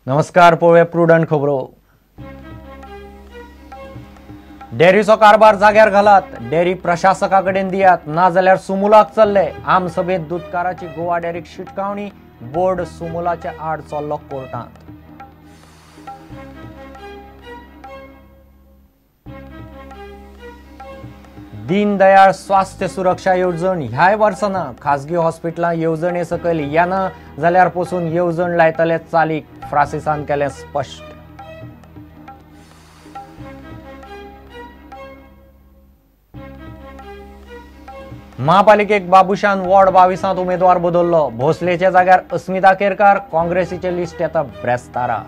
नमस्कार, पळोवया प्रुडंट खबरो। डेअरीचो कारभार जाग्यार घालात, डेअरी प्रशासकाकडेन दियात, ना जाल्यार सुमुलाक चल्ले। आमसभेत दूधकाराची गोवा डेअरीक शिटकावणी, बोर्ड सुमुलाच्या आड चल्लो कोर्टांत। दीनदयाळ स्वास्थ्य सुरक्षा येवजण ह्याय वर्साना खासगी हॉस्पिटलां येवजणे सकयल येना जाल्यार पसून येवजण लायतले चालीक, फ्रांसिसान केलें स्पश्ट। महापालिकेक बाबुशान वॉर्ड 22 उमेदवार बदल्लो। भोसलेच्या जाग्यार अस्मिता केरकार, काँग्रेसीचे लिस्ट येता ब्रेस्तारा।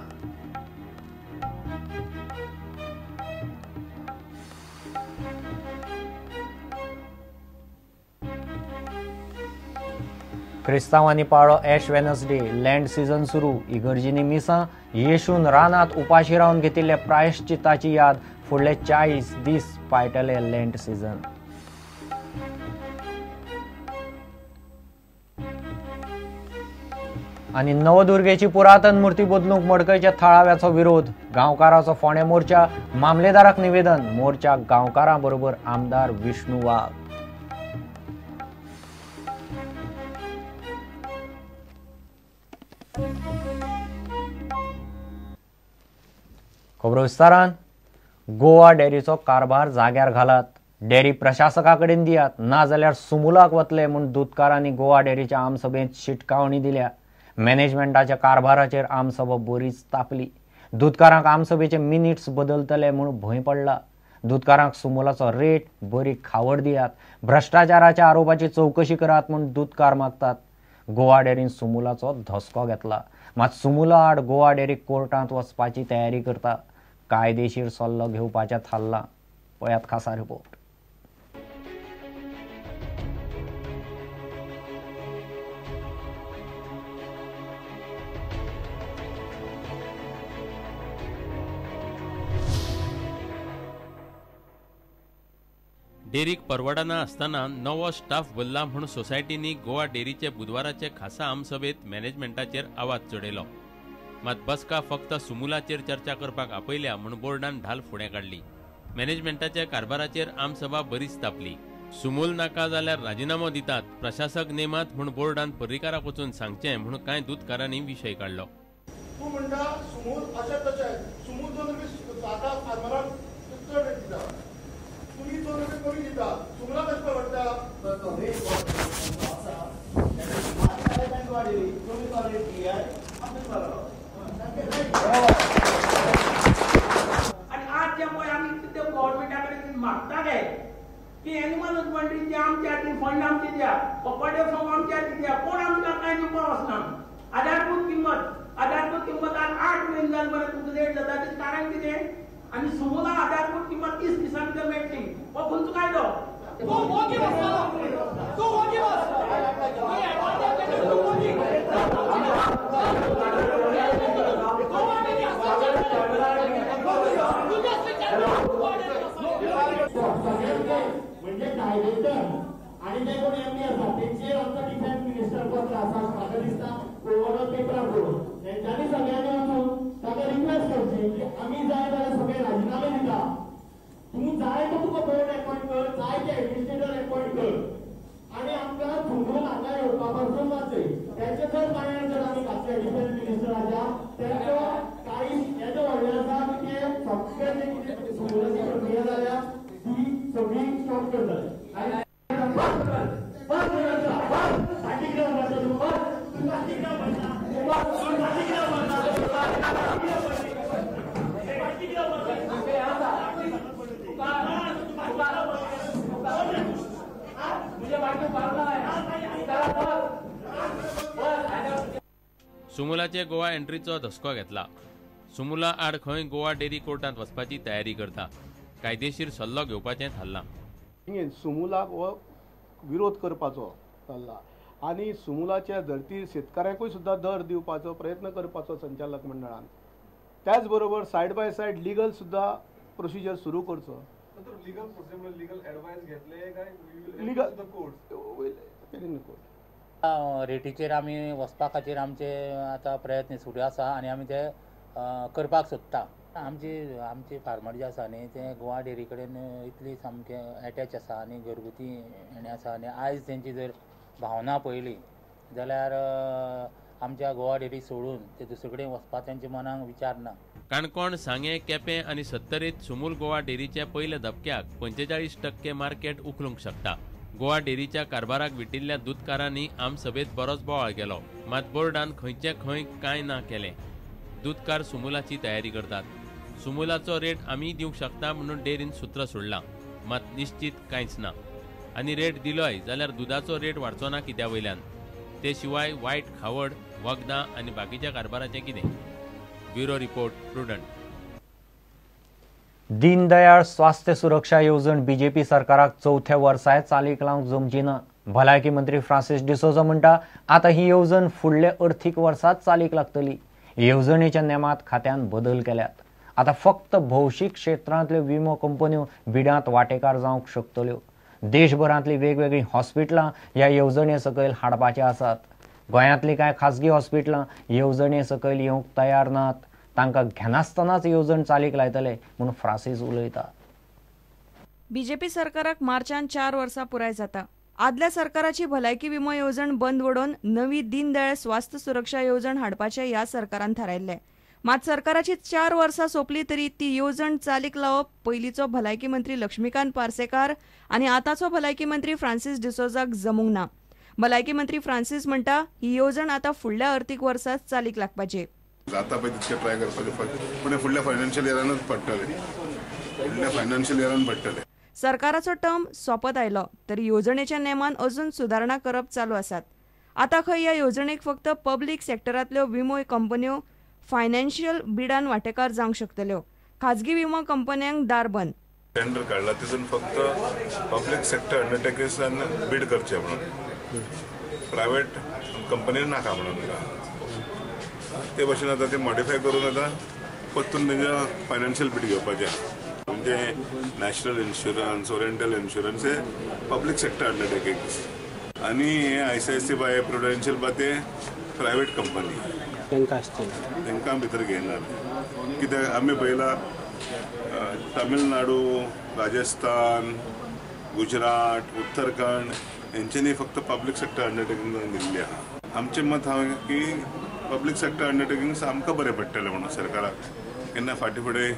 क्रिस्तांवांनी पाळ्ळो एश वेनसडे, लँड सीझन सुरू। इगर्जींनी मिसां, येशून रानांत उपाशी रावन घेतिल्ले प्रायश्चित्ताची याद। फुडले 40 दीस पायटले लँड सीझन। आनी नवदुर्गेची पुरातन मूर्ती बदलूंक मडकयच्या थळाव्याचो विरोध। गांवकारांचो फोंडे मोर्चा, मामलेदाराक निवेदन। मोर्चाक गांवकारां बरोबर आमदार विष्णू वाघ। खबरो विस्तारान। गोवा डेअरीचो कारभार जाग्यार घालात, डेअरी प्रशासकाकडेन दियात, ना जाल्यार सुमुलाक वतले म्हूण दूधकारांनी गोवा डेअरीच्या आमसभेत शिटकावणी दिल्या। मॅनेजमेंटाच्या कारभाराचेर आमसभा बरीच तापली। दूधकारांक आमसभेचे मिनिट्स बदलतले म्हूण भंय पडला। दूधकारांक सुमुलाचो रेट, बरी खावड दियात, भ्रष्टाचाराच्या आरोपाची चवकशी करात म्हूण दूधकार मागतात। गोवा डेअरीन सुमुलाचो धसको घेतला, मात सुमुला आड गोवा डेअरी कोर्टांत वचपाची तयारी करता। कायदेशीर सल्लो घेवपाचें थारलां। पळयात खासा रिपोर्ट। डेअरीक परवडना आसतना नवो स्टाफ बदला म्हणून सोसायटीनी गोवा डेअरीचे बुधवाराचे खासा आमसभेत मॅनेजमेंटाचेर आवाज चडयलो। मात बसका फक्त सुमुलाचेर चर्चा करपाक आपयल्या म्हणून बोर्डान ढाल फुडें काडली। मॅनेजमेंटाच्या कारभाराचेर आमसभा बरीच तापली। सुमूल नाका जाल्यार राजीनामो दितात, प्रशासक नेमात म्हूण बोर्डान पर्रीकाराक वचून सांगचें म्हणून कांय दूधकारांनी विशय काडलो। तूं म्हणटा सुमूल अशें तशें, सुमूल 2 रुपये जाता फार्मराक चड रेट दिता, तुमी 2 रुपये कमी दिता, सुमला कशें परवडटा? तो रेट आसा तुमी तो रेट दियाय आमी बरो। आणि आज जे पळय आमी ते गव्हर्नमेंटा कडेन मागताले की एनिमल हजबंड्रीचे आमचे खातीर फंड आमचे दिया, पकडे फंड आमचे खातीर दिया, कोण आमकां कांय दिवपाक वचना। आधारभूत किंमत आज 8 म्हयने जाले बरें तुमचो रेट जाता, तेजें कारण कितें? आनी सुमुला आधारभूत किंमत 30 दिसांनी भितर मेळटली। हो खंयचो कायदो? म्हणजे डायरेक्टर आणि ते कोण एमडी आसा तेंचेर आमचो डिफेन्स मिनिस्टर पत्र आसा, म्हाका दिसता ओवरऑल पेपरार पळोवन तेंच्यांनी सगळ्यांनी वचून ताका रिक्वेस्ट करची की आमी जाय जाल्यार सगळे राजीनामे दिता, तुम्ही जाय तो तुका बोर्ड अपॉइंट कर, जाय ते एडमिनिस्ट्रेटर अपॉइंट कर आणि आमकां थुंकून हांगा येवपा पासून वाचय। तेंचे जर कारणान जर आमी घातले डिफेन्स मिनिस्टराच्या तेंचो कांय येदो व्हडलें आसा की ते सगळे जे कितें सुमुलाची प्रक्रिया जाल्या ती सगळी स्टॉप करतले। सुमुलाचे गोवा एंट्रीचो धसको घेतला। सुमुला आड खंय गोवा डेअरी कोर्टांत वचपाची तयारी करता। कायदेशीर सल्लो घेवपाचें थारलां। सुमुलाक हो विरोध करपाचो थारला आनी सुमुलाच्या धर्तीर शेतकाऱ्यांकूय सुद्दां दर दिवपाचो प्रयत्न करपाचो संचालक मंडळान। त्याच बरोबर सायड बाय सायड लिगल सुद्दां प्रोसिजर सुरू करचो। लिगल एडवायस घेतले काय लीगल कोर्ट रेटीचेर आमी वचपा खातीर आमचे आतां प्रयत्न सुरू आसा आनी आमी ते करपाक सोदता. आमचे फार्मर जे आसा न्ही ते गोवा डेरी कडेन इतली सामके एटॅच आसा आनी घरगुती हेणे आसा आनी आयज तेंची जर भावना पळयली जाल्यार आमच्या गोवा डेरी सोडून ते दुसरे कडेन वचपा तेंच्या मनाक विचार ना. काणकोण, सांगे, केपें आनी सत्तरीत सुमूल गोवा डेरीच्या पयल्या धपक्याक 45% मार्केट उखलूंक शकता. गोवा डेरीच्या कारभाराक विटिल्ल्या दूधकारांनी आमसभेत बरोच बोवाळ केलो. मात बोर्डान खंयचे खंय कांय ना केलें. दूधकार सुमूलाची तयारी करतात. सुमूलाचो रेट आमी दिवंक शकता म्हणून डेरीन सूत्र सोडलां. मात निश्चित कांयच ना. आनी रेट दिलोय जाल्यार दुधाचो रेट वाडचो ना कित्या वयल्यान. ते शिवाय वायट खावड, वखदां आनी बाकीच्या कारभाराचें कितें? Bureau report, prudent. दीनदयाळ स्वास्थ्य सुरक्षा येवजण बीजेपी सरकाराक चौथ्या वर्साय चालीक लावंक जमची ना. भलायकी मंत्री फ्रांसीस डिसोजा म्हणटा आतां ही येवजण फुडल्या अर्थीक वर्सात चालीक लागतली. येवजणेच्या नेमात खात्यान बदल केल्यात. आतां फक्त भौशीक क्षेत्रांतल्यो विमो कंपन्यो बिडांत वांटेकार जावंक शकतल्यो. देशभरांतली वेगवेगळी हॉस्पिटलां ह्या येवजणे सकयल हाडपाचे आसात. गोंयांतली कांय खाजगी हॉस्पिटलां येवजणे सकयल येवंक तयार नात. तांकां घेनासतनाच येवजण चालीक लायतले म्हूण फ्रांसीस उलयता. बीजेपी सरकाराक मार्चान 4 वर्सां पुराय जाता. आदल्या सरकाराची भलायकी विमो येवजण बंद वडोवन नवी दीनदयाळ स्वास्थ्य सुरक्षा येवजण हाडपाचे ह्या सरकारान थारायल्ले. मात सरकाराची 4 वर्सां सोंपली तरी ती येवजण चालीक लावप पयलींचो भलायकी मंत्री लक्ष्मीकांत पार्सेकार आनी आतांचो भलायकी मंत्री फ्रांसीस डिसोजाक जमूंक ना. भलायकी मंत्री फ्रांसीस म्हणटा ही येवजण आतां फुडल्या अर्थीक वर्सात चालीक लागपाची. जाता पळय तितके ट्राय करपाचे पूण फुडल्या फायनान्शियल इयरानूच पडटले. फुडल्या फायनान्शियल इयरान पडटले. सरकाराचो टर्म सोंपत आयलो तरी येवजणेच्या नेमान अजून सुदारणा करप चालू आसात. आतां खंय ह्या येवजणेक फक्त पब्लीक सेक्टरांतल्यो विमो कंपन्यो फायनान्शियल बिडान वांटेकार जावंक शकतल्यो. खाजगी विमो कंपन्यांक दार बंद. टेंडर काडला तितून फक्त पब्लीक सेक्टर अंडरटेकर्सान बीड करचे म्हणून, प्रायवेट कंपनी नाका म्हणून. ते भाशेन आतां ते मॉडिफाय करून आतां परतून तेंच्या फायनान्शियल बीड घेवपाचें. म्हणजे नॅशनल इन्शुरन्स, ओरिएंटल इन्शुरन्स हे पब्लीक सेक्टर अंडरटेकिंग्स आनी हे ICICI प्रुडेन्शियल ते प्रायवेट कंपनी तांकां भितर घेयनात. कित्याक आमी पळयला तमिळनाडू, राजस्थान, गुजरात, उत्तराखंड हेंच्यांनी फक्त पब्लीक सेक्टर अंडरटेकिंगाक दिल्ली आहा. आमचें मत हांव की पब्लीक सेक्टर अंडरटेकिंग्स आमकां बरें पडटलें म्हणून सरकाराक. केन्ना फाटीं फुडें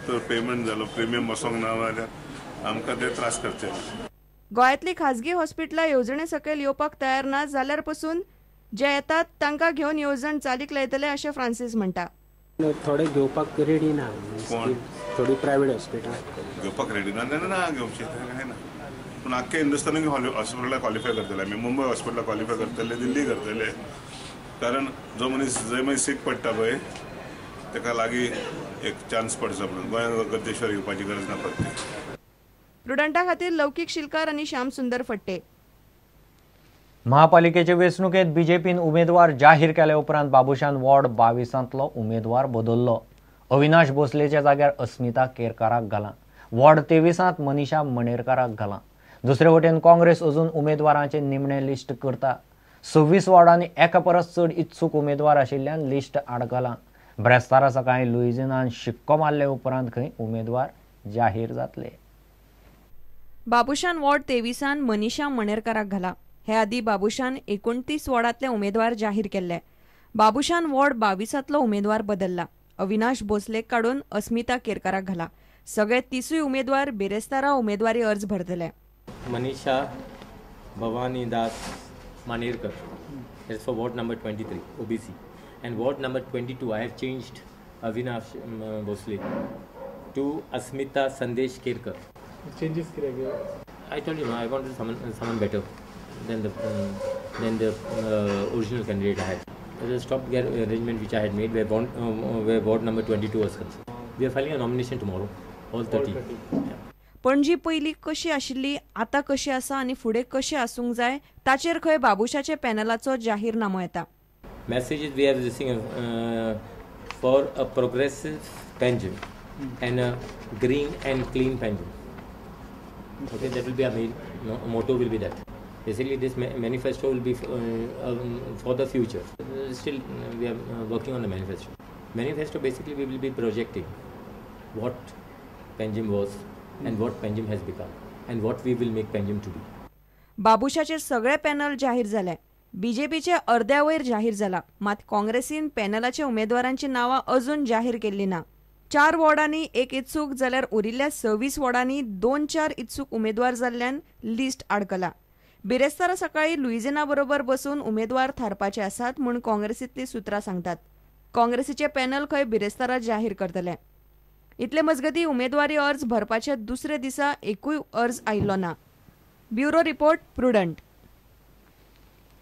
तर पेमेंट जालो, प्रिमियम वसोंक ना जाल्यार आमकां ते त्रास करचे ना. गोंयांतली खाजगी हॉस्पिटलां येवजणे सकयल येवपाक तयार ना जाल्यार पसून जे येतात तांकां घेवन येवजण चालीक लायतले अशें फ्रांसीस म्हणटा. थोडे घेवपाक रेडी ना. थोडी प्रायवेट हॉस्पिटल घेवपाक रेडी ना तेन्ना ना घेवचे काय ना. पूण आख्ख्या हिंदुस्थानाक हॉस्पिटलाक क्वॉलिफाय करतले आमी. मुंबय हॉस्पिटलाक क्वॉलिफाय करतले, दिल्ली करतले. कारण जो मनीस जंय मागीर सीक पडटा पळय ताका लागीं एक चान्स पडचो म्हणून गोंयांत गद्देश्वर येवपाची गरज ना पडटी. प्रुडंटा खातीर लौकीक शिलकार आनी श्याम सुंदर फट्टे. महापालिकेचे वेंचणुकेत बीजेपीन उमेदवार जाहीर केले उपरांत बाबुशान वॉर्ड 22तलो उमेदवार बदललो. अविनाश भोसलेच्या जाग्यार अस्मिता केरकाराक घाला. वॉर्ड 23त मनीषा मणेरकाराक घाला. दुसरे वटेन काँग्रेस अजून उमेदवारांचे निमणे लिस्ट करता. 26 वॉर्डांनी एका परस चड इत्सूक उमेदवार आशिल्ल्यान लिस्ट आड घाला. ब्रेस्तारा सकाळी लुइजिनान शिक्को मारले उपरांत खंय उमेदवार जाहीर जातले. बाबुशान वॉर्ड 23त मनीषा मणेरकाराक घाला. हे आदी बाबुशान 29 वॉर्डांतले उमेदवार जाहीर केल्ले. बाबुशान वॉर्ड 22तलो उमेदवार बदलला. अविनाश भोसलेक काडून अस्मिता केरकाराक घाला. सगळे 30 उमेदवार बेरेस्तारा उमेदवारी अर्ज भरतले. Manisha Bhavani Das Manerkar, that's for ward number 23 OBC, and ward number 22 I have changed Avinash Bhosle to Asmita Sandesh Kerkar. changes किया. I told you, I wanted someone better than the original candidate I had. There was a stopgap arrangement which I had made where ward number 22 was concerned. We are filing a nomination tomorrow, all 30. Yeah. Panaji पयलीं कशी आशिल्ली, आतां कशी आसा आनी फुडें कशी आसूंक जाय ताचेर खंय बाबुशाचे पॅनलाचो जाहीरनामो येता. Messages we are receiving for a progressive pension and a green and clean pension. Okay, that will be our main motto will be that. Basically, this manifesto will be for the future. Still, we are working on the manifesto. Manifesto basically we will be projecting what PenGym was and what PenGym has become and what we will make PenGym to be. बाबुशाचे सगळे panel जाहीर झाले. बीजेपीचे अर्द्या वयर जाहीर जाला, मात काँग्रेसीन पॅनलाच्या उमेदवारांची नावां अजून जाहीर केल्ली ना. 4 वॉर्डांनी एक इत्सूक जाल्यार उरिल्ल्या 26 वॉर्डांनी 2-4 इत्सूक उमेदवार जाल्ल्यान लिस्ट आडकला. बिरेस्तारा सकाळी लुइजिना बरोबर बसून उमेदवार थारपाचे आसात म्हूण काँग्रेसींतली सुत्रां सांगतात. काँग्रेसीचे पॅनल खंय बिरेस्तारा जाहीर करतले. इतले मजगती उमेदवारी अर्ज भरपाचे दुसरे दिसा एकूय अर्ज आयिल्लो ना. Bureau report prudent.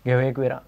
घेऊ एक विराम.